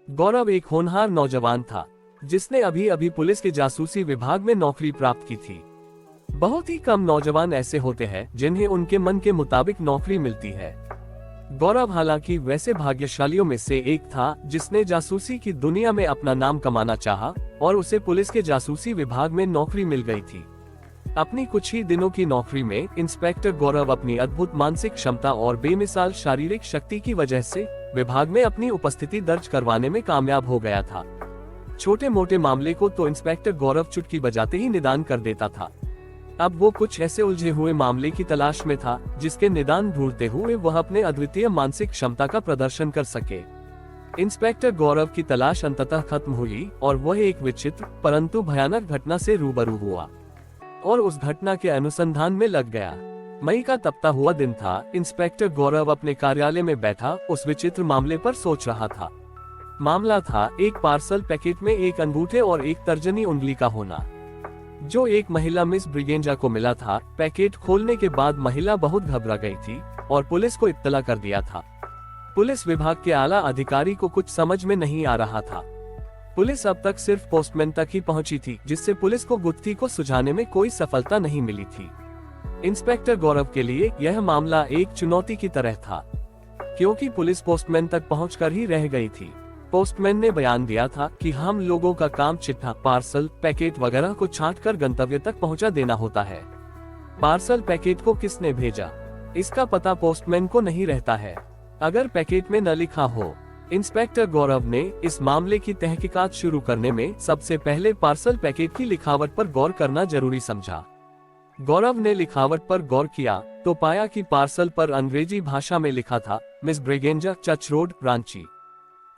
गौरव एक होनहार नौजवान था जिसने अभी अभी पुलिस के जासूसी विभाग में नौकरी प्राप्त की थी। बहुत ही कम नौजवान ऐसे होते हैं जिन्हें उनके मन के मुताबिक नौकरी मिलती है। गौरव हालांकि वैसे भाग्यशालियों में से एक था जिसने जासूसी की दुनिया में अपना नाम कमाना चाहा और उसे पुलिस के जासूसी विभाग में नौकरी मिल गई थी। अपनी कुछ ही दिनों की नौकरी में इंस्पेक्टर गौरव अपनी अद्भुत मानसिक क्षमता और बेमिसाल शारीरिक शक्ति की वजह से विभाग में अपनी उपस्थिति दर्ज करवाने में कामयाब हो गया था। छोटे मोटे मामले को तो इंस्पेक्टर गौरव चुटकी बजाते ही निदान कर देता था। अब वो कुछ ऐसे उलझे हुए मामले की तलाश में था जिसके निदान ढूंढते हुए वह अपने अद्वितीय मानसिक क्षमता का प्रदर्शन कर सके। इंस्पेक्टर गौरव की तलाश अंततः खत्म हुई और वह एक विचित्र परंतु भयानक घटना से रूबरू हुआ और उस घटना के अनुसंधान में लग गया। मई का तपता हुआ दिन था। इंस्पेक्टर गौरव अपने कार्यालय में बैठा उस विचित्र मामले पर सोच रहा था। मामला था एक पार्सल पैकेट में एक अंगूठे और एक तर्जनी उंगली का होना, जो एक महिला मिस ब्रिगेंजा को मिला था। पैकेट खोलने के बाद महिला बहुत घबरा गई थी और पुलिस को इत्तला कर दिया था। पुलिस विभाग के आला अधिकारी को कुछ समझ में नहीं आ रहा था। पुलिस अब तक सिर्फ पोस्टमैन तक ही पहुंची थी, जिससे पुलिस को गुत्थी को सुझाने में कोई सफलता नहीं मिली थी। इंस्पेक्टर गौरव के लिए यह मामला एक चुनौती की तरह था, क्योंकि पुलिस पोस्टमैन तक पहुंचकर ही रह गई थी। पोस्टमैन ने बयान दिया था कि हम लोगों का काम चिट्ठा, पार्सल, पैकेट वगैरह को छांटकर गंतव्य तक पहुंचा देना होता है। पार्सल पैकेट को किसने भेजा, इसका पता पोस्टमैन को नहीं रहता है, अगर पैकेट में न लिखा हो। इंस्पेक्टर गौरव ने इस मामले की तहकीकात शुरू करने में सबसे पहले पार्सल पैकेट की लिखावट पर गौर करना जरूरी समझा। गौरव ने लिखावट पर गौर किया तो पाया कि पार्सल पर अंग्रेजी भाषा में लिखा था, miss Braganza, church road, Ranchi.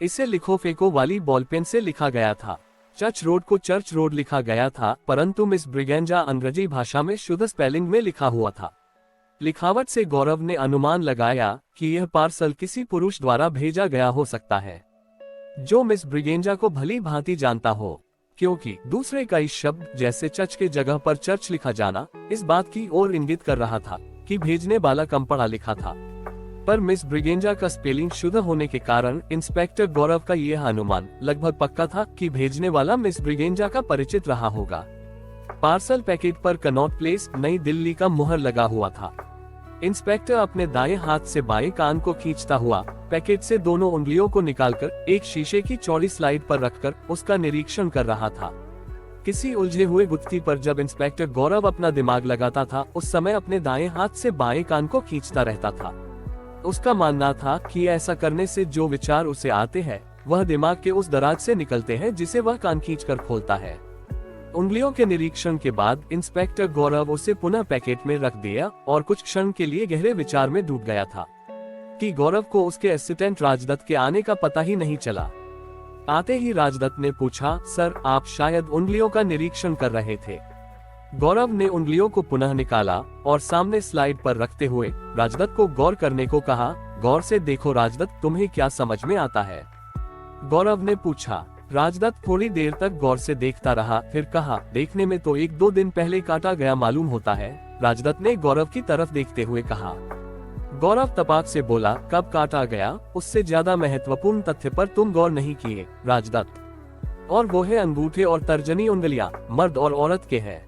इसे लिखो फेंको वाली बॉलपेन से लिखा गया था। चर्च रोड को चर्च रोड लिखा गया था, परंतु मिस ब्रिगेंजा अंग्रेजी भाषा में शुद्ध स्पेलिंग में लिखा हुआ था। लिखावट से गौरव ने अनुमान लगाया कि यह पार्सल किसी पुरुष द्वारा भेजा गया हो सकता है, जो मिस ब्रिगेंजा को भली भांति जानता हो, क्योंकि दूसरे कई शब्द जैसे चर्च के जगह पर चर्च लिखा जाना इस बात की ओर इंगित कर रहा था कि भेजने वाला कम पढ़ा लिखा था। पर मिस ब्रिगेंजा का स्पेलिंग शुद्ध होने के कारण इंस्पेक्टर गौरव का यह अनुमान लगभग पक्का था कि भेजने वाला मिस ब्रिगेंजा का परिचित रहा होगा। पार्सल पैकेट पर कनॉट प्लेस, नई दिल्ली का मुहर लगा हुआ था। इंस्पेक्टर अपने दाएं हाथ से बाएं कान को खींचता हुआ पैकेट से दोनों उंगलियों को निकालकर एक शीशे की चौड़ी स्लाइड पर रखकर उसका निरीक्षण कर रहा था। किसी उलझे हुए गुत्थी पर जब इंस्पेक्टर गौरव अपना दिमाग लगाता था, उस समय अपने दाएं हाथ से बाएं कान को खींचता रहता था। उसका मानना था कि ऐसा करने से जो विचार उसे आते हैं वह दिमाग के उस दराज से निकलते हैं जिसे वह कान खींचकर खोलता है। उंगलियों के निरीक्षण के बाद इंस्पेक्टर गौरव उसे पुनः पैकेट में रख दिया और कुछ क्षण के लिए गहरे विचार में डूब गया था कि गौरव को उसके असिस्टेंट राजदत्त के आने का पता ही नहीं चला। आते ही राजदत्त ने पूछा, सर आप शायद उंगलियों का निरीक्षण कर रहे थे। गौरव ने उंगलियों को पुनः निकाला और सामने स्लाइड पर रखते हुए राजदत्त को गौर करने को कहा। गौर से देखो राजदत्त, तुम्हें क्या समझ में आता है? गौरव ने पूछा। राजदत्त थोड़ी देर तक गौर से देखता रहा, फिर कहा, देखने में तो 1-2 दिन पहले काटा गया मालूम होता है। राजदत्त ने गौरव की तरफ देखते हुए कहा। गौरव तपाक से बोला, कब काटा गया, उससे ज्यादा महत्वपूर्ण तथ्य पर तुम गौर नहीं किए राजदत्त, और वो है अंगूठे और तर्जनी उंगलियां मर्द और औरत के हैं।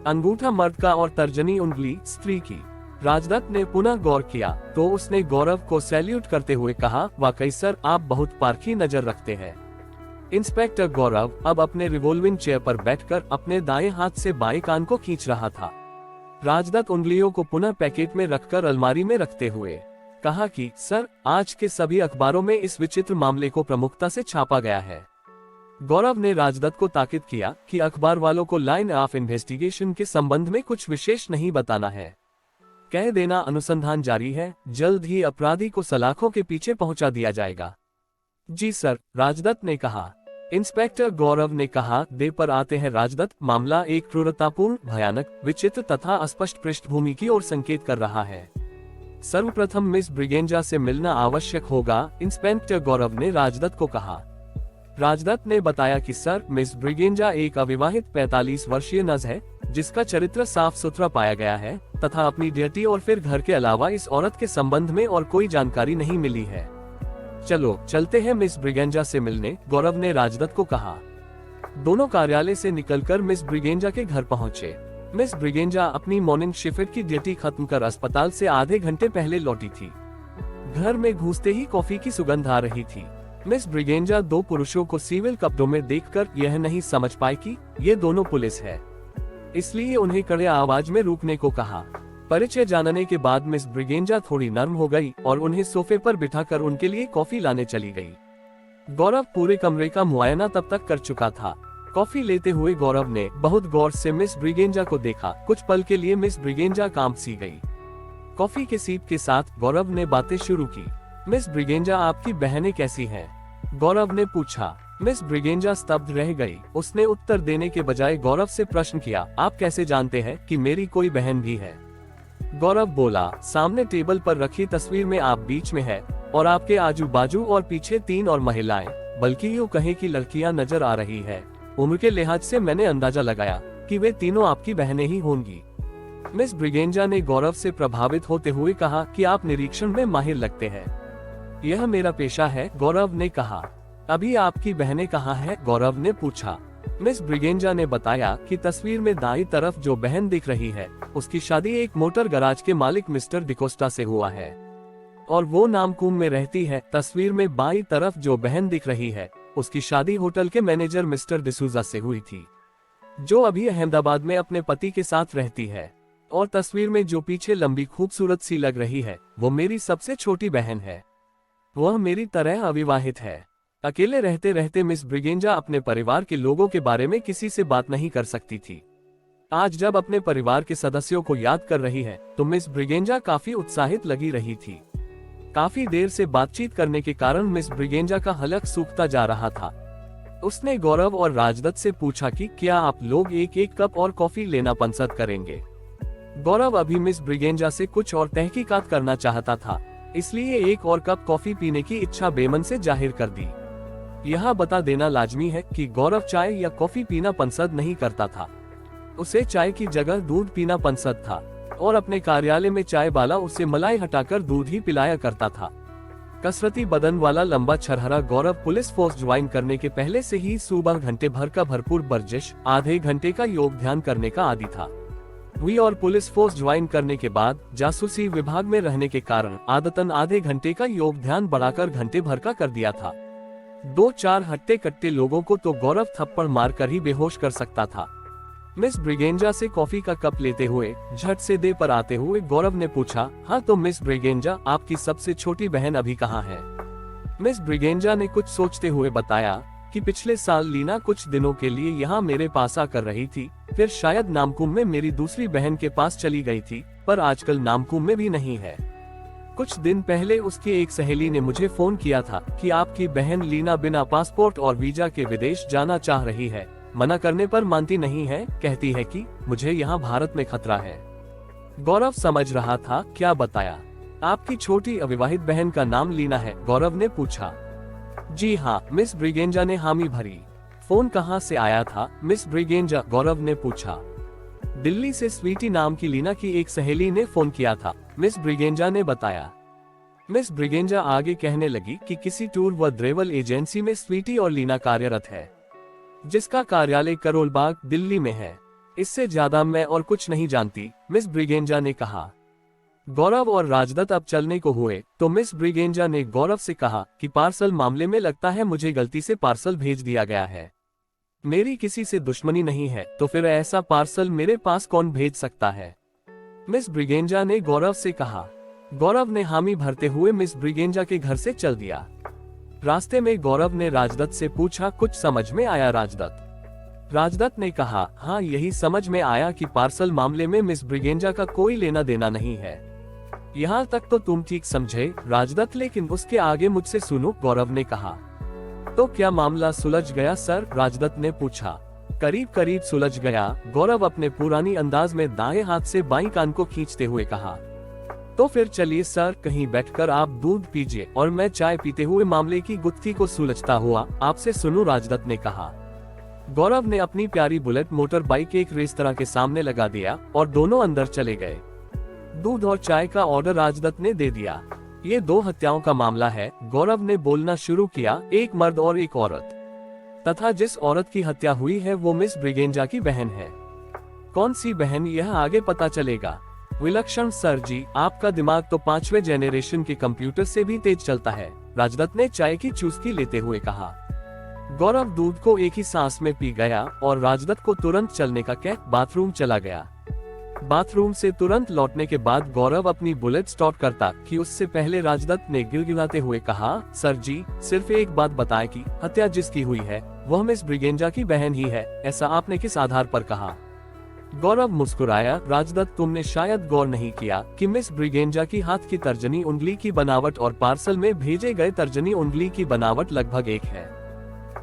अंगूठा मर्द का और तर्जनी उंगली स्त्री की। राजदत्त ने पुनः गौर किया तो उसने गौरव को सैल्यूट करते हुए कहा, वाकई सर आप बहुत पारखी नजर रखते हैं। इंस्पेक्टर गौरव अब अपने रिवॉल्विंग चेयर पर बैठकर अपने दाएं हाथ से बाएं कान को खींच रहा था। राजदत्त उंगलियों को पुनः पैकेट में रखकर अलमारी में रखते हुए कहा कि सर आज के सभी अखबारों में इस विचित्र मामले को प्रमुखता से छापा गया है। गौरव ने राजदत्त को ताकिद किया कि अखबार वालों को लाइन ऑफ इन्वेस्टिगेशन के संबंध में कुछ विशेष नहीं बताना है, कह देना अनुसंधान जारी है, जल्द ही अपराधी को सलाखों के पीछे पहुंचा दिया जाएगा। जी सर, राजदत्त ने कहा। इंस्पेक्टर गौरव ने कहा, दे पर आते हैं राजदत्त। मामला एक क्रूरतापूर्ण, भयानक, विचित्र तथा अस्पष्ट पृष्ठभूमि की ओर संकेत कर रहा है। सर्वप्रथम मिस ब्रिगेंजा से मिलना आवश्यक होगा, इंस्पेक्टर गौरव ने राजदत्त को कहा। राजदत्त ने बताया कि सर मिस ब्रिगेंजा एक अविवाहित 45 वर्षीय नर्स है जिसका चरित्र साफ सुथरा पाया गया है तथा अपनी ड्यूटी और फिर घर के अलावा इस औरत के संबंध में और कोई जानकारी नहीं मिली है। चलो चलते हैं मिस ब्रिगेंजा से मिलने, गौरव ने राजदत्त को कहा। दोनों कार्यालय से निकलकर मिस ब्रिगेंजा के घर पहुंचे। मिस ब्रिगेंजा अपनी मॉर्निंग शिफ्ट की ड्यूटी खत्म कर अस्पताल से आधे घंटे पहले लौटी थी। घर में घुसते ही कॉफी की सुगंध आ रही थी। मिस ब्रिगेंजा दो पुरुषों को सिविल कपड़ों में देखकर यह नहीं समझ पाई कि ये दोनों पुलिस है, इसलिए उन्हें कड़े आवाज में रुकने को कहा। परिचय जानने के बाद मिस ब्रिगेंजा थोड़ी नर्म हो गई और उन्हें सोफे पर बिठाकर उनके लिए कॉफी लाने चली गई। गौरव पूरे कमरे का मुआयना तब तक कर चुका था। कॉफी लेते हुए गौरव ने बहुत गौर से मिस ब्रिगेंजा को देखा। कुछ पल के लिए मिस ब्रिगेंजा काम सी गई। कॉफी के सीप के साथ गौरव ने बातें शुरू की। मिस ब्रिगेंजा, आपकी बहनें कैसी हैं? गौरव ने पूछा। मिस ब्रिगेंजा स्तब्ध रह गई। उसने उत्तर देने के बजाय गौरव से प्रश्न किया, आप कैसे जानते हैं कि मेरी कोई बहन भी है? गौरव बोला, सामने टेबल पर रखी तस्वीर में आप बीच में है और आपके आजू बाजू और पीछे 3 और महिलाएं, बल्कि यूँ कहें कि लड़कियां नजर आ रही है। उम्र के लिहाज से मैंने अंदाजा लगाया कि वे तीनों आपकी बहनें ही होंगी। मिस ब्रिगेंजा ने गौरव से प्रभावित होते हुए कहा कि आप निरीक्षण में माहिर लगते हैं। यह मेरा पेशा है, गौरव ने कहा। अभी आपकी बहनें कहाँ हैं? गौरव ने पूछा। मिस ब्रिगेंजा ने बताया कि तस्वीर में दाईं तरफ जो बहन दिख रही है, उसकी शादी एक मोटर गराज के मालिक मिस्टर डिकोस्टा से हुआ है और वो नामकुम में रहती है। तस्वीर में बाईं तरफ जो बहन दिख रही है, उसकी शादी होटल के मैनेजर मिस्टर डिसूजा से हुई थी, जो अभी अहमदाबाद में अपने पति के साथ रहती है। और तस्वीर में जो पीछे लंबी खूबसूरत सी लग रही है, वो मेरी सबसे छोटी बहन है। वह मेरी तरह अविवाहित है। अकेले रहते रहते मिस ब्रिगेंजा अपने परिवार के लोगों के बारे में किसी से बात नहीं कर सकती थी। आज जब अपने परिवार के सदस्यों को याद कर रही है, तो मिस ब्रिगेंजा काफी उत्साहित लगी रही थी। काफी देर से बातचीत करने के कारण मिस ब्रिगेंजा का हलक सूखता जा रहा था। उसने गौरव और राजदत्त से पूछा कि क्या आप लोग एक एक कप और कॉफी लेना पसंद करेंगे? गौरव अभी मिस ब्रिगेंजा से कुछ और तहकीकात करना चाहता था, इसलिए एक और कप कॉफी पीने की इच्छा बेमन से जाहिर कर दी। यहाँ बता देना लाजमी है कि गौरव चाय या कॉफी पीना पसंद नहीं करता था। उसे चाय की जगह दूध पीना पसंद था और अपने कार्यालय में चाय वाला उसे मलाई हटाकर दूध ही पिलाया करता था। कसरती बदन वाला लंबा छरहरा गौरव पुलिस फोर्स ज्वाइन करने के पहले से ही सुबह घंटे भर का भरपूर वर्जिश, आधे घंटे का योग ध्यान करने का आदी था। हुई और पुलिस फोर्स ज्वाइन करने के बाद जासूसी विभाग में रहने के कारण आदतन आधे घंटे का योग ध्यान बढ़ाकर घंटे भर का कर दिया था। 2-4 हट्टे कट्टे लोगों को तो गौरव थप्पड़ मारकर ही बेहोश कर सकता था। मिस ब्रिगेंजा से कॉफी का कप लेते हुए झट से दे पर आते हुए गौरव ने पूछा, हाँ तो मिस ब्रिगेंजा, आपकी सबसे छोटी बहन अभी कहाँ है? मिस ब्रिगेंजा ने कुछ सोचते हुए बताया कि पिछले साल लीना कुछ दिनों के लिए यहाँ मेरे पास आकर रही थी, फिर शायद नामकुम में मेरी दूसरी बहन के पास चली गई थी, पर आजकल नामकुम में भी नहीं है। कुछ दिन पहले उसकी एक सहेली ने मुझे फोन किया था कि आपकी बहन लीना बिना पासपोर्ट और वीजा के विदेश जाना चाह रही है। मना करने पर मानती नहीं है, कहती है कि मुझे यहाँ भारत में खतरा है। गौरव समझ रहा था क्या बताया। आपकी छोटी अविवाहित बहन का नाम लीना है? गौरव ने पूछा। जी हाँ, मिस ब्रिगेंजा ने हामी भरी। फोन कहाँ से आया था मिस ब्रिगेंजा? गौरव ने पूछा। दिल्ली से स्वीटी नाम की लीना की एक सहेली ने फोन किया था, मिस ब्रिगेंजा ने बताया। मिस ब्रिगेंजा आगे कहने लगी कि किसी टूर व ट्रैवल एजेंसी में स्वीटी और लीना कार्यरत है, जिसका कार्यालय करोल बाग दिल्ली में है। इससे ज्यादा मैं और कुछ नहीं जानती, मिस ब्रिगेंजा ने कहा। गौरव और राजदत्त अब चलने को हुए तो मिस ब्रिगेंजा ने गौरव से कहा कि पार्सल मामले में लगता है मुझे गलती से पार्सल भेज दिया गया है। मेरी किसी से दुश्मनी नहीं है, तो फिर ऐसा पार्सल मेरे पास कौन भेज सकता है? मिस ब्रिगेंजा ने गौरव से कहा। गौरव ने हामी भरते हुए मिस ब्रिगेंजा के घर से चल दिया। रास्ते में गौरव ने राजदत्त से पूछा, कुछ समझ में आया राजदत्त? राजदत्त ने कहा, हाँ यही समझ में आया कि पार्सल मामले में मिस ब्रिगेंजा का कोई लेना देना नहीं है। यहाँ तक तो तुम ठीक समझे राजदत्त, लेकिन उसके आगे मुझसे सुनो, गौरव ने कहा। तो क्या मामला सुलझ गया सर? राजदत्त ने पूछा। करीब करीब सुलझ गया, गौरव अपने पुरानी अंदाज में दाएं हाथ से बाईं कान को खींचते हुए कहा। तो फिर चलिए सर, कहीं बैठकर आप दूध पीजिए और मैं चाय पीते हुए मामले की गुत्थी को सुलझता हुआ आपसे सुनूं, राजदत्त ने कहा। गौरव ने अपनी प्यारी बुलेट मोटर बाइक एक रेस्तरां के सामने लगा दिया और दोनों अंदर चले गए। दूध और चाय का ऑर्डर राजदत्त ने दे दिया। ये 2 हत्याओं का मामला है। गौरव ने बोलना शुरू किया, एक मर्द और एक औरत, तथा जिस औरत की हत्या हुई है वो मिस ब्रिगेंजा की बहन है। कौन सी बहन, यह आगे पता चलेगा। विलक्षण सर जी, आपका दिमाग तो 5वें जेनरेशन के कंप्यूटर से भी तेज चलता है, राजदत्त ने चाय की चुस्की लेते हुए कहा। गौरव दूध को एक ही सांस में पी गया और राजदत्त को तुरंत चलने का कह बाथरूम चला गया। बाथरूम से तुरंत लौटने के बाद गौरव अपनी बुलेट स्टार्ट करता कि उससे पहले राजदत्त ने गिड़गिड़ाते हुए कहा, सर जी, सिर्फ एक बात बताएं कि हत्या जिसकी हुई है वह मिस ब्रिगेंजा की बहन ही है, ऐसा आपने किस आधार पर कहा। गौरव मुस्कुराया, राजदत्त, तुमने शायद गौर नहीं किया कि मिस ब्रिगेंजा की हाथ की तर्जनी उंगली की बनावट और पार्सल में भेजे गए तर्जनी उंगली की बनावट लगभग एक है।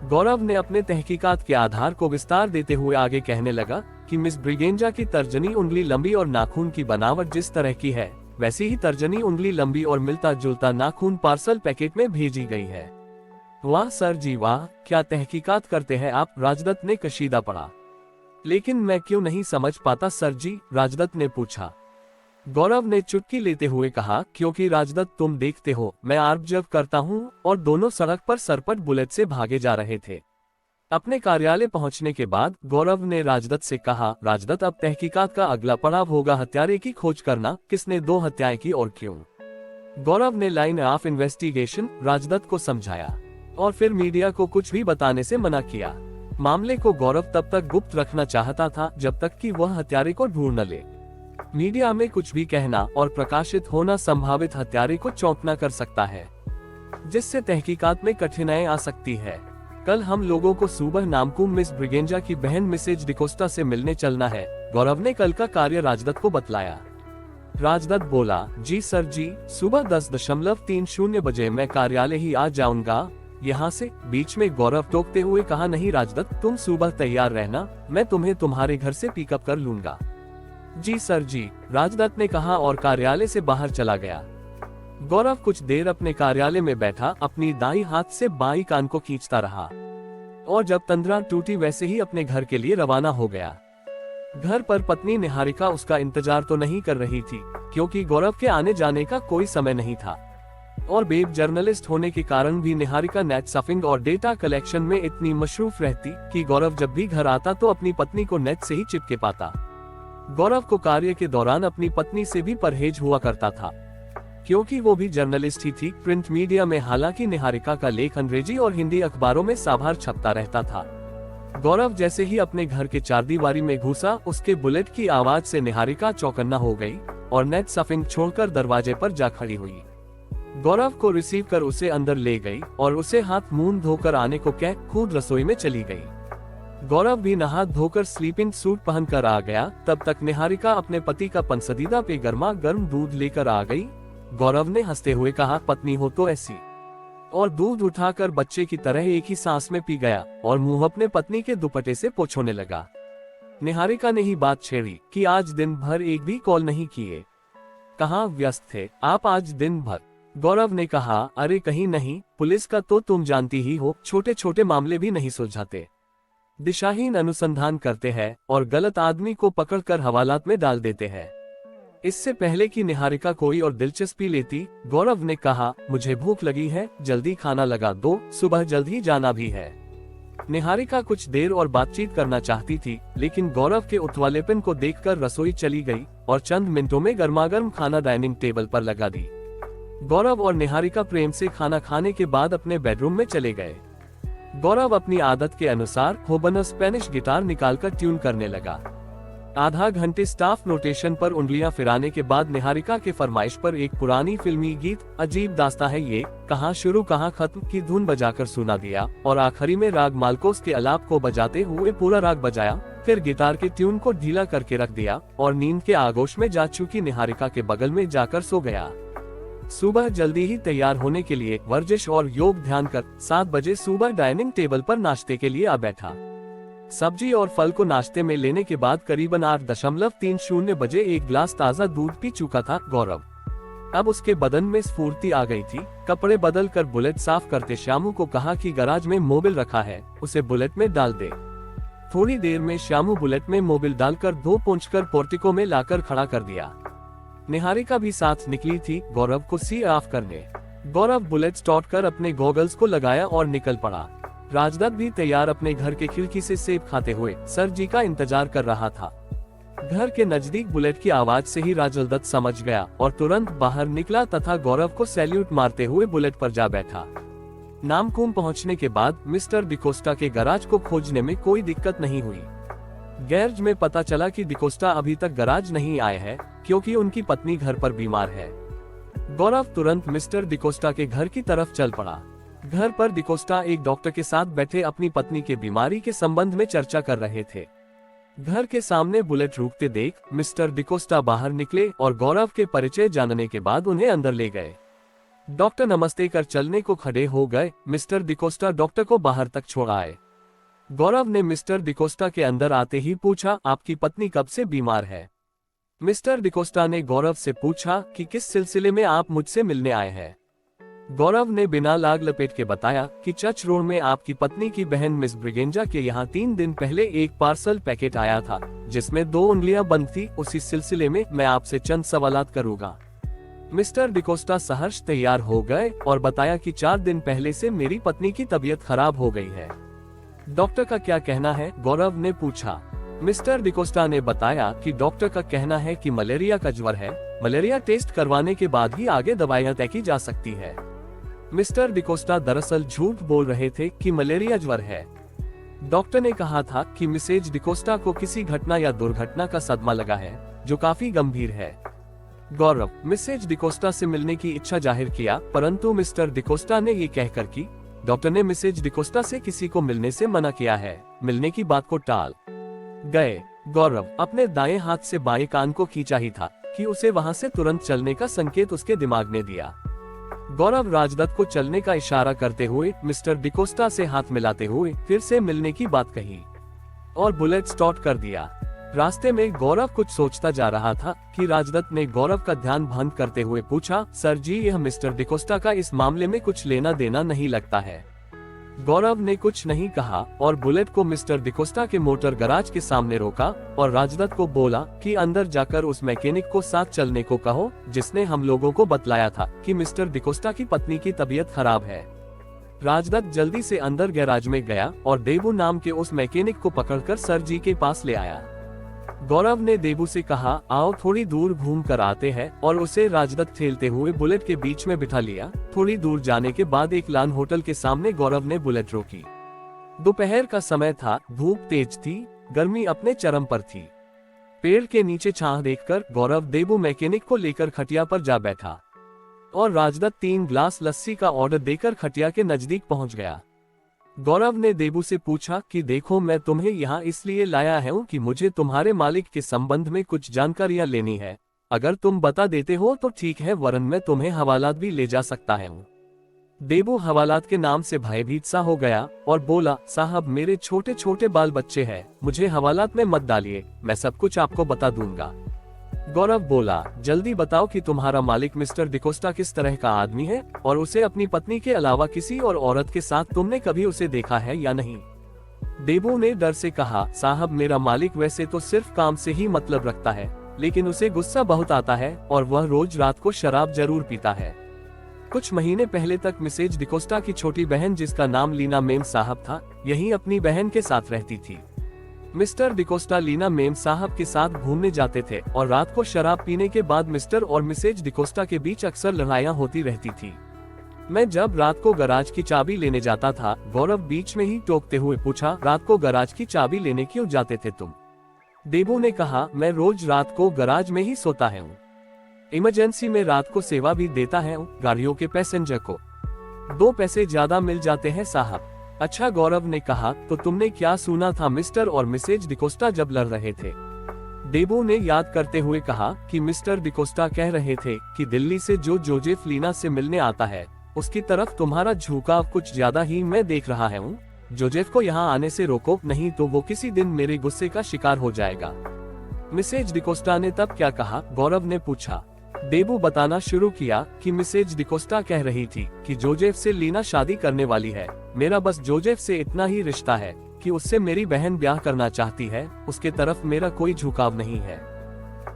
गौरव ने अपने तहकीकात के आधार को विस्तार देते हुए आगे कहने लगा कि मिस ब्रिगेंजा की तर्जनी उंगली लंबी और नाखून की बनावट जिस तरह की है वैसी ही तर्जनी उंगली लंबी और मिलता जुलता नाखून पार्सल पैकेट में भेजी गई है। वाह सर जी वाह, क्या तहकीकात करते हैं आप, राजदत्त ने कशीदा पड़ा। लेकिन मैं क्यों नहीं समझ पाता सर जी, राजदत्त ने पूछा। गौरव ने चुटकी लेते हुए कहा, क्योंकि राजदत्त तुम देखते हो मैं ऑब्जर्व करता हूँ, और दोनों सड़क पर सरपट बुलेट से भागे जा रहे थे। अपने कार्यालय पहुंचने के बाद गौरव ने राजदत्त से कहा, राजदत्त, अब तहकीकात का अगला पड़ाव होगा हत्यारे की खोज करना, किसने 2 हत्याएं की और क्यों। गौरव ने लाइन ऑफ इन्वेस्टिगेशन राजदत्त को समझाया और फिर मीडिया को कुछ भी बताने से मना किया। मामले को गौरव तब तक गुप्त रखना चाहता था जब तक कि वह हत्यारे को ढूंढ न ले। मीडिया में कुछ भी कहना और प्रकाशित होना संभावित हत्यारे को चौंकना कर सकता है, जिससे तहकीकात में कठिनाई आ सकती है। कल हम लोगों को सुबह नामकुम मिस ब्रिगेंजा की बहन मिसेज डिकोस्टा से मिलने चलना है, गौरव ने कल का कार्य राजदत्त को बतलाया। राजदत्त बोला, जी सर जी, सुबह 10:30 बजे मैं कार्यालय ही आ जाऊंगा। यहाँ से बीच में गौरव टोकते हुए कहा, नहीं राजदत्त, तुम सुबह तैयार रहना, मैं तुम्हें तुम्हारे घर से पिकअप कर लूंगा। जी सर जी, राजदत्त ने कहा और कार्यालय से बाहर चला गया। गौरव कुछ देर अपने कार्यालय में बैठा अपनी दाईं हाथ से बाईं कान को खींचता रहा और जब तंद्रा टूटी वैसे ही अपने घर के लिए रवाना हो गया। घर पर पत्नी निहारिका उसका इंतजार तो नहीं कर रही थी, क्योंकि गौरव के आने जाने का कोई समय नहीं था, और वेब जर्नलिस्ट होने के कारण भी निहारिका नेट सर्फिंग और डेटा कलेक्शन में इतनी मशरूफ रहती कि गौरव जब भी घर आता तो अपनी पत्नी को नेट से ही चिपके पाता। गौरव को कार्य के दौरान अपनी पत्नी से भी परहेज हुआ करता था, क्योंकि वो भी जर्नलिस्ट ही थी। प्रिंट मीडिया में हालांकि निहारिका का लेख अंग्रेजी और हिंदी अखबारों में साभार छपता रहता था। गौरव जैसे ही अपने घर के चारदीवारी में घुसा, उसके बुलेट की आवाज से निहारिका चौकन्ना हो गई और नेट सर्फिंग छोड़कर दरवाजे पर जा खड़ी हुई। गौरव को रिसीव कर उसे अंदर ले गई और उसे हाथ मुंह धोकर आने को कह खुद रसोई में चली गई। गौरव भी नहा धोकर स्लीपिंग सूट पहनकर आ गया। तब तक निहारिका अपने पति का पनसदीदा पे गर्मा गर्म दूध लेकर आ गई। गौरव ने हंसते हुए कहा, पत्नी हो तो ऐसी, और दूध उठाकर बच्चे की तरह एक ही सांस में पी गया और मुंह अपने पत्नी के दुपट्टे से पोंछने लगा। निहारिका ने ही बात छेड़ी कि आज दिन भर एक भी कॉल नहीं किए, कहाँ व्यस्त थे आप आज दिन भर। गौरव ने कहा, अरे कहीं नहीं, पुलिस का तो तुम जानती ही हो, छोटे छोटे मामले भी नहीं सुलझाते, दिशाहीन अनुसंधान करते हैं और गलत आदमी को पकड़कर हवालात में डाल देते हैं। इससे पहले कि निहारिका कोई और दिलचस्पी लेती, गौरव ने कहा, मुझे भूख लगी है, जल्दी खाना लगा दो, सुबह जल्द ही जाना भी है। निहारिका कुछ देर और बातचीत करना चाहती थी, लेकिन गौरव के उतवालेपन को देखकर रसोई चली गई और चंद मिनटों में गर्मागर्म खाना डाइनिंग टेबल पर लगा दी। गौरव और निहारिका प्रेम से खाना खाने के बाद अपने बेडरूम में चले गए। गौरव अपनी आदत के अनुसार होबना स्पेनिश गिटार निकालकर ट्यून करने लगा। आधा घंटे स्टाफ नोटेशन पर उंगलियां फिराने के बाद निहारिका के फरमाइश पर एक पुरानी फिल्मी गीत अजीब दास्तां है ये, कहाँ शुरू कहाँ खत्म की धुन बजाकर सुना दिया और आखिरी में राग मालकोस के अलाप को बजाते हुए पूरा राग बजाया। फिर गिटार के ट्यून को ढीला करके रख दिया और नींद के आगोश में जा चुकी निहारिका के बगल में जाकर सो गया। सुबह जल्दी ही तैयार होने के लिए वर्जिश और योग ध्यान कर 7 बजे सुबह डाइनिंग टेबल पर नाश्ते के लिए आ बैठा। सब्जी और फल को नाश्ते में लेने के बाद करीबन 8:30 बजे एक गिलास ताज़ा दूध पी चुका था गौरव। अब उसके बदन में स्फूर्ति आ गई थी। कपड़े बदल कर बुलेट साफ करते श्यामू को कहा कि गराज में मोबिल रखा है, उसे बुलेट में डाल दे। थोड़ी देर में श्यामू बुलेट में मोबिल डालकर धो पोंछकर पोर्टिको में लाकर खड़ा कर दिया। निहारिका भी साथ निकली थी गौरव को सी ऑफ करने। गौरव बुलेट स्टार्ट कर अपने गॉगल्स को लगाया और निकल पड़ा। राजदत्त भी तैयार अपने घर के खिड़की से सेब खाते हुए सर जी का इंतजार कर रहा था। घर के नजदीक बुलेट की आवाज से ही राजदत्त समझ गया और तुरंत बाहर निकला तथा गौरव को सैल्यूट मारते हुए बुलेट पर जा बैठा। नामकुम पहुंचने के बाद मिस्टर डिकोस्टा के गैराज को खोजने में कोई दिक्कत नहीं हुई। गैरेज में पता चला कि डिकोस्टा अभी तक गैराज नहीं आए हैं क्योंकि उनकी पत्नी घर पर बीमार है। गौरव तुरंत मिस्टर डिकोस्टा के घर की तरफ चल पड़ा। घर पर डिकोस्टा एक डॉक्टर के साथ बैठे अपनी पत्नी के बीमारी के संबंध में चर्चा कर रहे थे। घर के सामने बुलेट रुकते देख मिस्टर डिकोस्टा बाहर निकले और गौरव के परिचय जानने के बाद उन्हें अंदर ले गए। डॉक्टर नमस्ते कर चलने को खड़े हो गए। मिस्टर डिकोस्टा डॉक्टर को बाहर तक छोड़ आए। गौरव ने मिस्टर डिकोस्टा के अंदर आते ही पूछा, आपकी पत्नी कब से बीमार है? मिस्टर डिकोस्टा ने गौरव से पूछा कि किस सिलसिले में आप मुझसे मिलने आए हैं। गौरव ने बिना लाग लपेट के बताया कि चर्च रोड में आपकी पत्नी की बहन मिस ब्रिगेंजा के यहाँ 3 दिन पहले एक पार्सल पैकेट आया था जिसमें 2 उंगलियां बंद थी। उसी सिलसिले में मैं आपसे चंद सवालात करूंगा। मिस्टर डिकोस्टा सहर्ष तैयार हो गए और बताया कि 4 दिन पहले से मेरी पत्नी की तबीयत खराब हो गई है। डॉक्टर का क्या कहना है? गौरव ने पूछा। मिस्टर डिकोस्टा ने बताया कि डॉक्टर का कहना है कि मलेरिया का ज्वर है। मलेरिया टेस्ट करवाने के बाद ही आगे दवाइयां तय की जा सकती है। मिस्टर डिकोस्टा दरअसल झूठ बोल रहे थे कि मलेरिया ज्वर है। डॉक्टर ने कहा था कि मिसेज डिकोस्टा को किसी घटना या दुर्घटना का सदमा लगा है जो काफी गंभीर है। गौरव मिसेज डिकोस्टा से मिलने की इच्छा जाहिर किया, परंतु मिस्टर डिकोस्टा ने ये कहकर कि डॉक्टर ने मिसेज डिकोस्टा से किसी को मिलने से मना किया है, मिलने की बात को टाल गए। गौरव अपने दाएं हाथ से बाएं कान को खींचा ही था कि उसे वहां से तुरंत चलने का संकेत उसके दिमाग ने दिया। गौरव राजदत्त को चलने का इशारा करते हुए मिस्टर डिकोस्टा से हाथ मिलाते हुए फिर से मिलने की बात कही और बुलेट स्टार्ट कर दिया। रास्ते में गौरव कुछ सोचता जा रहा था कि राजदत्त ने गौरव का ध्यान भंग करते हुए पूछा, सर जी यह मिस्टर डिकोस्टा का इस मामले में कुछ लेना देना नहीं लगता है। गौरव ने कुछ नहीं कहा और बुलेट को मिस्टर डिकोस्टा के मोटर गैराज के सामने रोका और राजदत्त को बोला कि अंदर जाकर उस मैकेनिक को साथ चलने को कहो जिसने हम लोगों को बतलाया था कि मिस्टर डिकोस्टा की पत्नी की तबीयत खराब है। राजदत्त जल्दी से अंदर गैराज में गया और देबू नाम के उस मैकेनिक को पकड़कर सर जी के पास ले आया। गौरव ने देबू से कहा, आओ थोड़ी दूर घूम कर आते हैं, और उसे राजदत्त ठेलते हुए बुलेट के बीच में बिठा लिया। थोड़ी दूर जाने के बाद एक लान होटल के सामने गौरव ने बुलेट रोकी। दोपहर का समय था, धूप तेज थी, गर्मी अपने चरम पर थी। पेड़ के नीचे छांव देखकर गौरव देबू मैकेनिक को लेकर खटिया पर जा बैठा और राजदत्त 3 ग्लास लस्सी का ऑर्डर देकर खटिया के नजदीक पहुंच गया। गौरव ने देबू से पूछा कि देखो मैं तुम्हें यहाँ इसलिए लाया हूँ कि मुझे तुम्हारे मालिक के संबंध में कुछ जानकारियाँ लेनी है। अगर तुम बता देते हो तो ठीक है, वरन मैं तुम्हें हवालात भी ले जा सकता हूँ। देबू हवालात के नाम से भयभीत सा हो गया और बोला, साहब मेरे छोटे छोटे बाल बच्चे हैं, मुझे हवालात में मत डालिए, मैं सब कुछ आपको बता दूंगा। गौरव बोला, जल्दी बताओ कि तुम्हारा मालिक मिस्टर डिकोस्टा किस तरह का आदमी है और उसे अपनी पत्नी के अलावा किसी और औरत के साथ तुमने कभी उसे देखा है या नहीं? देबू ने डर से कहा, साहब मेरा मालिक वैसे तो सिर्फ काम से ही मतलब रखता है, लेकिन उसे गुस्सा बहुत आता है और वह रोज रात को शराब जरूर पीता है। कुछ महीने पहले तक मिसेज डिकोस्टा की छोटी बहन जिसका नाम लीना मेम साहब था, यही अपनी बहन के साथ रहती थी। मिस्टर डिकोस्टा लीना मेम साहब के साथ घूमने जाते थे और रात को शराब पीने के बाद मिस्टर और मिसेज डिकोस्टा के बीच अक्सर लड़ाइयाँ होती रहती थी। मैं जब रात को गैराज की चाबी लेने जाता था, गौरव बीच में ही टोकते हुए पूछा, रात को गैराज की चाबी लेने क्यों जाते थे तुम? देबू ने कहा, मैं रोज रात को गैराज में ही सोता हूँ, इमरजेंसी में रात को सेवा भी देता हूँ गाड़ियों के पैसेंजर को, 2 पैसे ज्यादा मिल जाते हैं साहब। अच्छा, गौरव ने कहा, तो तुमने क्या सुना था मिस्टर और मिसेज डिकोस्टा जब लड़ रहे थे? देबू ने याद करते हुए कहा कि मिस्टर डिकोस्टा कह रहे थे कि दिल्ली से जो जोजेफ लीना से मिलने आता है उसकी तरफ तुम्हारा झुकाव कुछ ज्यादा ही मैं देख रहा हूँ। जोजेफ को यहाँ आने से रोको, नहीं तो वो किसी दिन मेरे गुस्से का शिकार हो जाएगा। मिसेज डिकोस्टा ने तब क्या कहा? गौरव ने पूछा। देबू बताना शुरू किया कि मिसेज डिकोस्टा कह रही थी कि जोजेफ से लीना शादी करने वाली है। मेरा बस जोजेफ से इतना ही रिश्ता है कि उससे मेरी बहन ब्याह करना चाहती है, उसके तरफ मेरा कोई झुकाव नहीं है।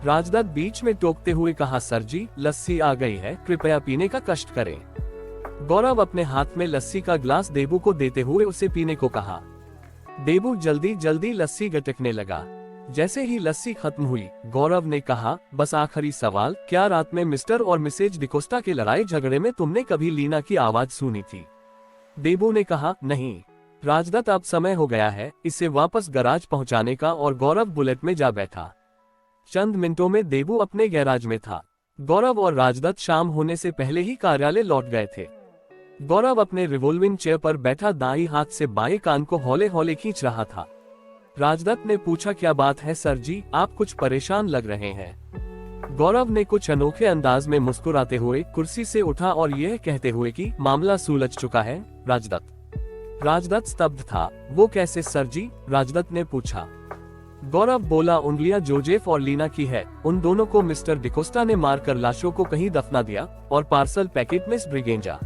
राजदत्त बीच में टोकते हुए कहा, सर जी लस्सी आ गई है, कृपया पीने का कष्ट करें। गौरव अपने हाथ में लस्सी का ग्लास देबू को देते हुए उसे पीने को कहा। देबू जल्दी जल्दी लस्सी गटकने लगा। जैसे ही लस्सी खत्म हुई, गौरव ने कहा, बस आखिरी सवाल, क्या रात में मिस्टर और मिसेज डिकोस्टा के लड़ाई झगड़े में तुमने कभी लीना की आवाज सुनी थी? देबू ने कहा, नहीं। राजदत्त, अब समय हो गया है इसे वापस गैराज पहुंचाने का, और गौरव बुलेट में जा बैठा। चंद मिनटों में देबू अपने गैराज में था। गौरव और राजदत्त शाम होने से पहले ही कार्यालय लौट गए थे। गौरव अपने रिवॉल्विंग चेयर पर बैठा दाईं हाथ से बाएं कान को हौले हौले खींच रहा था। राजदत्त ने पूछा, क्या बात है सर जी, आप कुछ परेशान लग रहे हैं। गौरव ने कुछ अनोखे अंदाज में मुस्कुराते हुए कुर्सी से उठा और यह कहते हुए कि मामला सुलझ चुका है। राजदत्त स्तब्ध था। वो कैसे सर जी? राजदत्त ने पूछा। गौरव बोला, उंगलियां जोजेफ और लीना की है। उन दोनों को मिस्टर डिकोस्टा ने मारकर लाशों को कहीं दफना दिया और पार्सल पैकेट मिस ब्रिगेंजा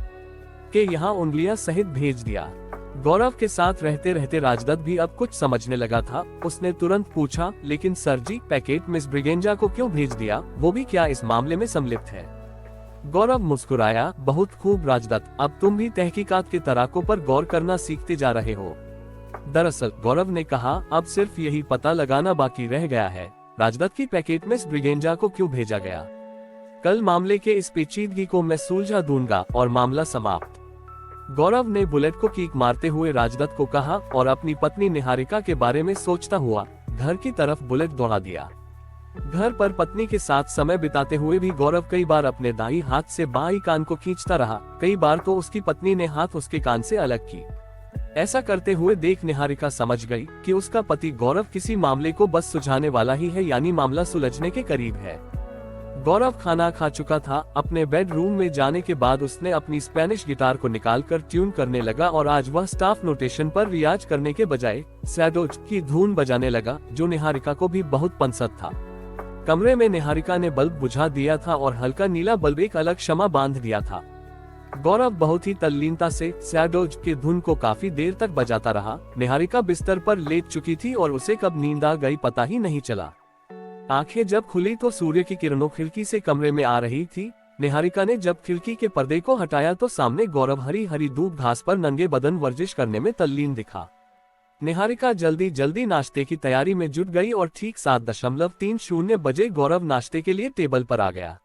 के यहाँ उंगलियां सहित भेज दिया। गौरव के साथ रहते रहते राजदत्त भी अब कुछ समझने लगा था। उसने तुरंत पूछा, लेकिन सर जी पैकेट मिस ब्रिगेंजा को क्यों भेज दिया? वो भी क्या इस मामले में सम्मिलित है? गौरव मुस्कुराया, बहुत खूब राजदत्त, अब तुम भी तहकीकात के तराकों पर गौर करना सीखते जा रहे हो। दरअसल, गौरव ने कहा, अब सिर्फ यही पता लगाना बाकी रह गया है, राजदत्त की पैकेट मिस ब्रिगेंजा को क्यों भेजा गया। कल मामले के इस पेचीदगी को मैं सुलझा दूंगा और मामला समाप्त। गौरव ने बुलेट को किक मारते हुए राजदत्त को कहा और अपनी पत्नी निहारिका के बारे में सोचता हुआ घर की तरफ बुलेट दौड़ा दिया। घर पर पत्नी के साथ समय बिताते हुए भी गौरव कई बार अपने दाईं हाथ से बाईं कान को खींचता रहा। कई बार तो उसकी पत्नी ने हाथ उसके कान से अलग की। ऐसा करते हुए देख निहारिका समझ गई कि उसका पति गौरव किसी मामले को बस सुलझाने वाला ही है, यानी मामला सुलझने के करीब है। गौरव खाना खा चुका था। अपने बेडरूम में जाने के बाद उसने अपनी स्पेनिश गिटार को निकालकर ट्यून करने लगा और आज वह स्टाफ नोटेशन पर रियाज करने के बजाय सैडोज की धुन बजाने लगा, जो निहारिका को भी बहुत पसंद था। कमरे में निहारिका ने बल्ब बुझा दिया था और हल्का नीला बल्ब एक अलग शमा बांध दिया था। गौरव बहुत ही तल्लीनता से सैडोज की धुन को काफी देर तक बजाता रहा। निहारिका बिस्तर पर लेट चुकी थी और उसे कब नींद आ गई पता ही नहीं चला। आंखें जब खुली तो सूर्य की किरणों खिड़की से कमरे में आ रही थी। निहारिका ने जब खिड़की के पर्दे को हटाया तो सामने गौरव हरी हरी दूब घास पर नंगे बदन वर्जिश करने में तल्लीन दिखा। निहारिका जल्दी जल्दी नाश्ते की तैयारी में जुट गई और ठीक 7:30 बजे गौरव नाश्ते के लिए टेबल पर आ गया।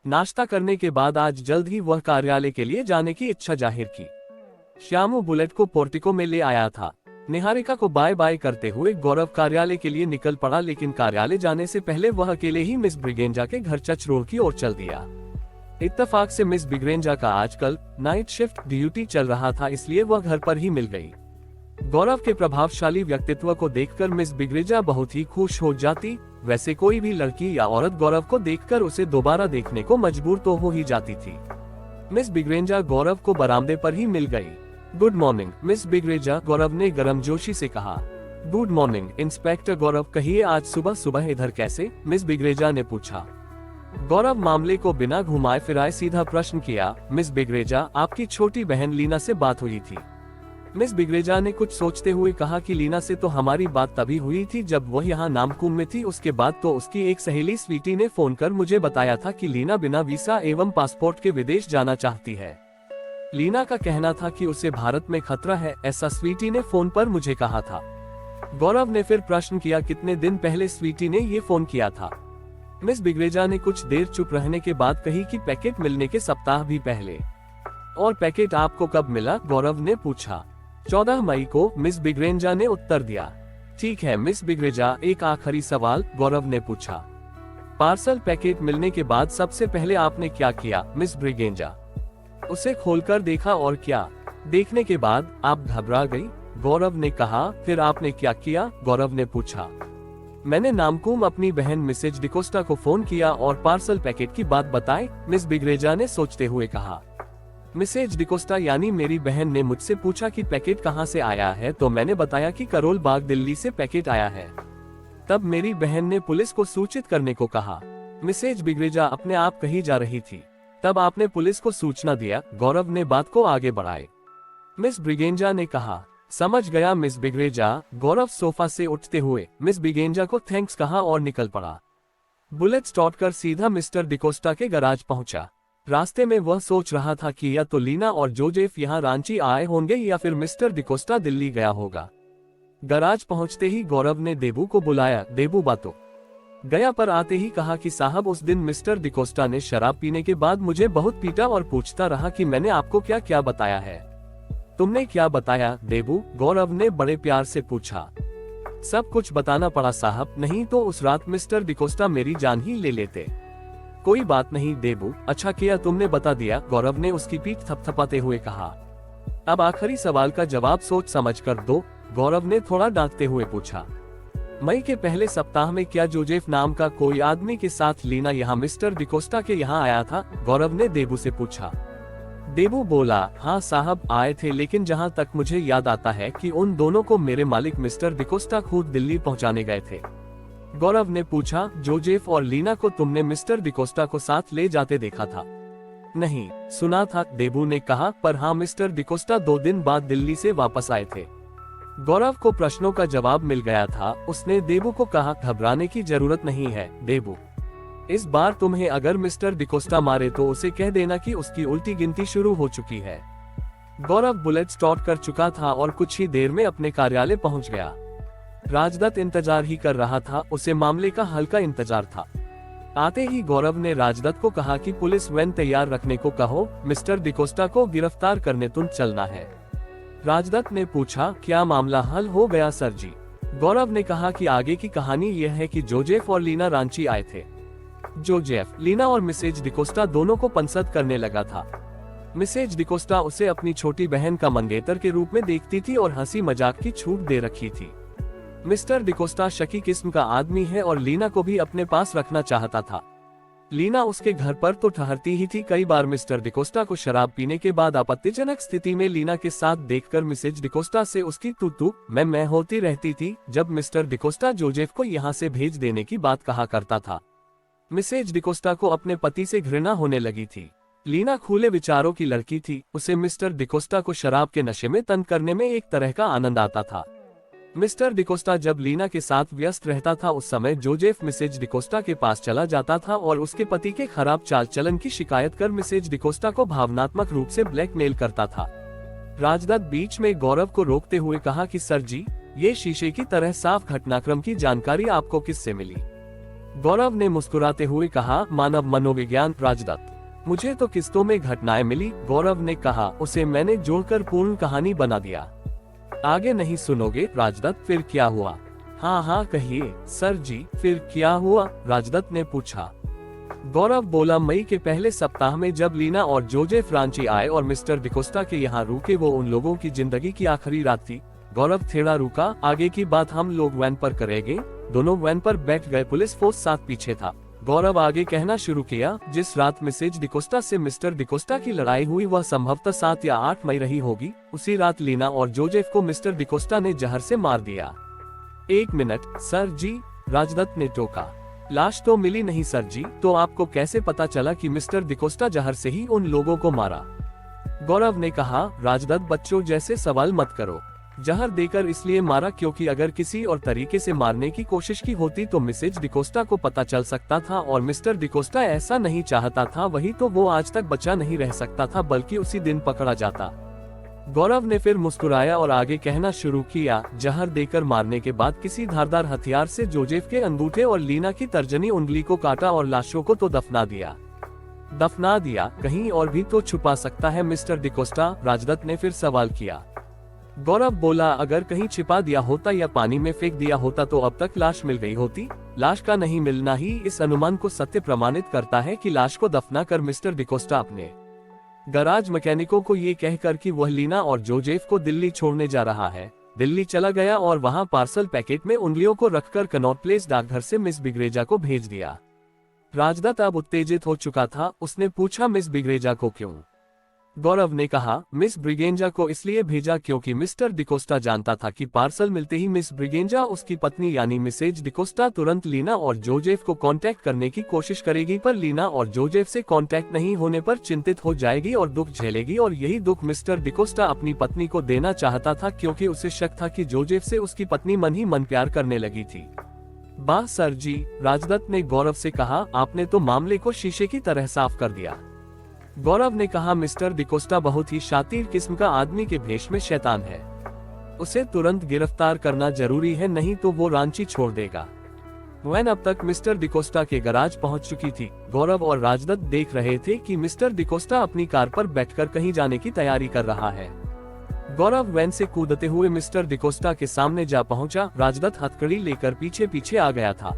नाश्ता करने के बाद आज जल्द ही वह कार्यालय के लिए जाने की इच्छा जाहिर की। श्यामू बुलेट को पोर्टिको में ले आया था। निहारिका को बाय बाय करते हुए गौरव कार्यालय के लिए निकल पड़ा, लेकिन कार्यालय जाने से पहले वह अकेले ही मिस ब्रिगेंजा के घर चर्च रोड की ओर चल दिया। इत्तेफाक से मिस ब्रिगेंजा का आजकल नाइट शिफ्ट ड्यूटी चल रहा था, इसलिए वह घर पर ही मिल गई। गौरव के प्रभावशाली व्यक्तित्व को देखकर मिस ब्रिगेंजा बहुत ही खुश हो जाती। वैसे कोई भी लड़की या औरत गौरव को देखकर उसे दोबारा देखने को मजबूर तो हो ही जाती थी। मिस ब्रिगेंजा गौरव को बरामदे पर ही मिल गई। गुड मॉर्निंग मिस ब्रिगेंजा, गौरव ने गर्मजोशी से कहा। गुड मॉर्निंग इंस्पेक्टर गौरव, कहिए आज सुबह सुबह इधर कैसे? मिस ब्रिगेंजा ने पूछा। गौरव मामले को बिना घुमाए फिराए सीधा प्रश्न किया। मिस ब्रिगेंजा, आपकी छोटी बहन लीना से बात हुई थी? मिस ब्रिगेंजा ने कुछ सोचते हुए कहा कि लीना से तो हमारी बात तभी हुई थी जब वह यहाँ नामकुम में थी। उसके बाद तो उसकी एक सहेली स्वीटी ने फोन कर मुझे बताया था कि लीना बिना वीसा एवं पासपोर्ट के विदेश जाना चाहती है। लीना का कहना था कि उसे भारत में खतरा है, ऐसा स्वीटी ने फोन पर मुझे कहा था। गौरव ने फिर प्रश्न किया, कितने दिन पहले स्वीटी ने ये फोन किया था? मिस ब्रिगेंजा ने कुछ देर चुप रहने के बाद कही कि पैकेट मिलने के सप्ताह भी पहले। और पैकेट आपको कब मिला? गौरव ने पूछा। 14 मई को, मिस ब्रिगेंजा ने उत्तर दिया। ठीक है मिस ब्रिगेंजा, एक आखिरी सवाल, गौरव ने पूछा। पार्सल पैकेट मिलने के बाद सबसे पहले आपने क्या किया? मिस ब्रिगेंजा, उसे खोलकर देखा। और क्या? देखने के बाद आप घबरा गई? गौरव ने कहा। फिर आपने क्या किया? गौरव ने पूछा। मैंने नामकुम अपनी बहन मिसेज डिकोस्टा को फोन किया और पार्सल पैकेट की बात बताई, मिस ब्रिगेंजा ने सोचते हुए कहा। मिसेज डिकोस्टा यानी मेरी बहन ने मुझसे पूछा कि पैकेट कहां से आया है, तो मैंने बताया कि करोल बाग दिल्ली से पैकेट आया है। तब मेरी बहन ने पुलिस को सूचित करने को कहा। मिसेज ब्रिगेंजा अपने आप कही जा रही थी। तब आपने पुलिस को सूचना दिया? गौरव ने बात को आगे बढ़ाए। मिस ब्रिगेंजा ने कहा। समझ गया मिस ब्रिगेंजा। गौरव सोफा से उठते हुए मिस ब्रिगेंजा को थैंक्स कहा और निकल पड़ा। बुलेट स्टार्ट कर सीधा मिस्टर डिकोस्टा के गैराज पहुंचा। रास्ते में वह सोच रहा था कि या तो लीना और जोजेफ यहाँ रांची आए होंगे या फिर मिस्टर डिकोस्टा दिल्ली गया होगा। गैराज पहुंचते ही गौरव ने देबू को बुलाया। देबू बातो गया पर आते ही कहा कि साहब उस दिन मिस्टर डिकोस्टा ने शराब पीने के बाद मुझे बहुत पीटा और पूछता रहा कि मैंने आपको क्या क्या बताया है। तुमने क्या बताया देबू? गौरव ने बड़े प्यार से पूछा। सब कुछ बताना पड़ा साहब, नहीं तो उस रात मिस्टर डिकोस्टा मेरी जान ही ले लेते। कोई बात नहीं देबू, अच्छा किया तुमने बता दिया, गौरव ने उसकी पीठ थपथपाते हुए कहा। अब आखिरी सवाल का जवाब सोच समझ कर दो, गौरव ने थोड़ा डांटते हुए पूछा। मई के पहले सप्ताह में क्या जोजेफ नाम का कोई आदमी के साथ लीना यहाँ मिस्टर डिकोस्टा के यहाँ आया था? गौरव ने देबू से पूछा। देबू बोला, हाँ साहब आए थे, लेकिन जहाँ तक मुझे याद आता है कि उन दोनों को मेरे मालिक मिस्टर डिकोस्टा खुद दिल्ली पहुँचाने गए थे। गौरव ने पूछा, जोजेफ और लीना को तुमने मिस्टर डिकोस्टा को साथ ले जाते देखा था? नहीं, सुना था, देबू ने कहा, पर हाँ मिस्टर डिकोस्टा 2 दिन बाद दिल्ली से वापस आए थे। गौरव को प्रश्नों का जवाब मिल गया था। उसने देबू को कहा, घबराने की जरूरत नहीं है देबू, इस बार तुम्हें अगर मिस्टर डिकोस्टा मारे तो उसे कह देना कि उसकी उल्टी गिनती शुरू हो चुकी है। गौरव बुलेट स्टार्ट कर चुका था और कुछ ही देर में अपने कार्यालय पहुंच गया। राजदत्त इंतजार ही कर रहा था, उसे मामले का हल्का इंतजार था। आते ही गौरव ने राजदत्त को कहा कि पुलिस वैन तैयार रखने को कहो, मिस्टर डिकोस्टा को गिरफ्तार करने तुरंत चलना है। राजदत्त ने पूछा, क्या मामला हल हो गया सर जी? गौरव ने कहा कि आगे की कहानी यह है कि जोजेफ और लीना रांची आए थे। जोजेफ, लीना और मिसेज डिकोस्टा दोनों को पंसद करने लगा था। मिसेज डिकोस्टा उसे अपनी छोटी बहन का मंगेतर के रूप में देखती थी और हंसी मजाक की छूट दे रखी थी। मिस्टर डिकोस्टा शकी किस्म का आदमी है और लीना को भी अपने पास रखना चाहता था। लीना उसके घर पर तो ठहरती ही थी। कई बार मिस्टर डिकोस्टा को शराब पीने के बाद आपत्तिजनक स्थिति में लीना के साथ देखकर मिसेज डिकोस्टा से उसकी तू मैं होती रहती थी, जब मिस्टर डिकोस्टा जोजेफ को यहाँ से भेज देने की बात कहा करता था। मिसेज डिकोस्टा को अपने पति से घृणा होने लगी थी। लीना खुले विचारों की लड़की थी, उसे मिस्टर डिकोस्टा को शराब के नशे में तंग करने में एक तरह का आनंद आता था। मिस्टर डिकोस्टा जब लीना के साथ व्यस्त रहता था, उस समय जोजेफ मिसेज डिकोस्टा के पास चला जाता था और उसके पति के खराब चाल चलन की शिकायत कर मिसेज डिकोस्टा को भावनात्मक रूप से ब्लैकमेल करता था। राजदत्त बीच में गौरव को रोकते हुए कहा कि सर जी, ये शीशे की तरह साफ घटनाक्रम की जानकारी आपको किससे मिली? गौरव ने मुस्कुराते हुए कहा, मानव मनोविज्ञान। राजदत्त, मुझे तो किस्तों में घटनाएं मिली। गौरव ने कहा, उसे मैंने जोड़कर पूर्ण कहानी बना दिया। आगे नहीं सुनोगे? राजदत्त, फिर क्या हुआ? हाँ कहिए सर जी, फिर क्या हुआ? राजदत्त ने पूछा। गौरव बोला, मई के पहले सप्ताह में जब लीना और जोजेफ रांची आए और मिस्टर डिकोस्टा के यहाँ रुके, वो उन लोगों की जिंदगी की आखिरी रात थी। गौरव थोड़ा रुका, आगे की बात हम लोग वैन पर करेंगे। दोनों वैन पर बैठ गए, पुलिस फोर्स साथ पीछे था। गौरव आगे कहना शुरू किया, जिस रात मिसेज डिकोस्टा से मिस्टर डिकोस्टा की लड़ाई हुई वह संभवतः 7 या 8 मई रही होगी। उसी रात लीना और जोजेफ को मिस्टर डिकोस्टा ने जहर से मार दिया। 1 मिनट सर जी, राजदत्त ने टोका। लाश तो मिली नहीं सर जी, तो आपको कैसे पता चला कि मिस्टर डिकोस्टा जहर से ही उन लोगों को मारा? गौरव ने कहा, राजदत्त बच्चों जैसे सवाल मत करो। जहर देकर इसलिए मारा क्योंकि अगर किसी और तरीके से मारने की कोशिश की होती तो मिसेज डिकोस्टा को पता चल सकता था और मिस्टर डिकोस्टा ऐसा नहीं चाहता था, वही तो वो आज तक बचा नहीं रह सकता था, बल्कि उसी दिन पकड़ा जाता। गौरव ने फिर मुस्कुराया और आगे कहना शुरू किया, जहर देकर मारने के बाद किसी धारदार हथियार से जोजेफ के अंगूठे और लीना की तर्जनी उंगली को काटा और लाशों को तो दफना दिया। कहीं और भी तो छुपा सकता है मिस्टर डिकोस्टा? राजदत्त ने फिर सवाल किया। गौरव बोला, अगर कहीं छिपा दिया होता या पानी में फेंक दिया होता तो अब तक लाश मिल गई होती। लाश का नहीं मिलना ही इस अनुमान को सत्य प्रमाणित करता है कि लाश को दफना कर मिस्टर डिकोस्टा अपने गैराज मैकेनिकों को ये कहकर कि वह लीना और जोजेफ को दिल्ली छोड़ने जा रहा है, दिल्ली चला गया और वहां पार्सल पैकेट में उंगलियों को रखकर कनॉट प्लेस डाकघर से मिस बिग्रेजा को भेज दिया। राजदत्त अब उत्तेजित हो चुका था। उसने पूछा, मिस बिग्रेजा को क्यों? गौरव ने कहा, मिस ब्रिगेंजा को इसलिए भेजा क्योंकि मिस्टर डिकोस्टा जानता था कि पार्सल मिलते ही मिस ब्रिगेंजा उसकी पत्नी यानी मिसेज डिकोस्टा तुरंत लीना और जोजेफ को कांटेक्ट करने की कोशिश करेगी, पर लीना और जोजेफ से कांटेक्ट नहीं होने पर चिंतित हो जाएगी और दुख झेलेगी, और यही दुख मिस्टर डिकोस्टा अपनी पत्नी को देना चाहता था क्योंकि उसे शक था कि जोजेफ से उसकी पत्नी मन ही मन प्यार करने लगी थी। वाह सर जी, राजदत्त ने गौरव से कहा, आपने तो मामले को शीशे की तरह साफ कर दिया। गौरव ने कहा, मिस्टर डिकोस्टा बहुत ही शातिर किस्म का आदमी के भेष में शैतान है। उसे तुरंत गिरफ्तार करना जरूरी है, नहीं तो वो रांची छोड़ देगा। वैन अब तक मिस्टर डिकोस्टा के गैराज पहुंच चुकी थी। गौरव और राजदत्त देख रहे थे कि मिस्टर डिकोस्टा अपनी कार पर बैठकर कहीं जाने की तैयारी कर रहा है। गौरव वैन से कूदते हुए मिस्टर डिकोस्टा के सामने जा पहुंचा। राजदत्त हथकड़ी लेकर पीछे पीछे आ गया था।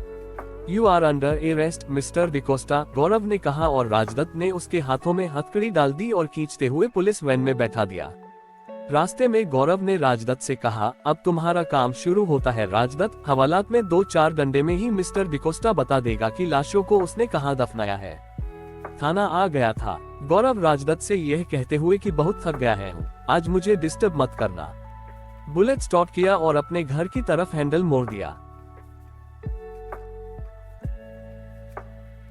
You are under arrest mister D'Costa, Gaurav ने कहा और राजदत्त ने उसके हाथों में हथकड़ी डाल दी और खींचते हुए पुलिस वैन में बैठा दिया। रास्ते में गौरव ने राजदत्त से कहा, अब तुम्हारा काम शुरू होता है। राजदत्त, हवालात में 2-4 डंडे में ही मिस्टर डिकोस्टा बता देगा कि लाशों को उसने कहां दफनाया है। थाना आ गया था। गौरव राजदत्त से यह कहते हुए कि बहुत थक गया है, आज मुझे डिस्टर्ब मत करना। बुलेट स्टार्ट किया और अपने घर की तरफ हैंडल मोड़ दिया।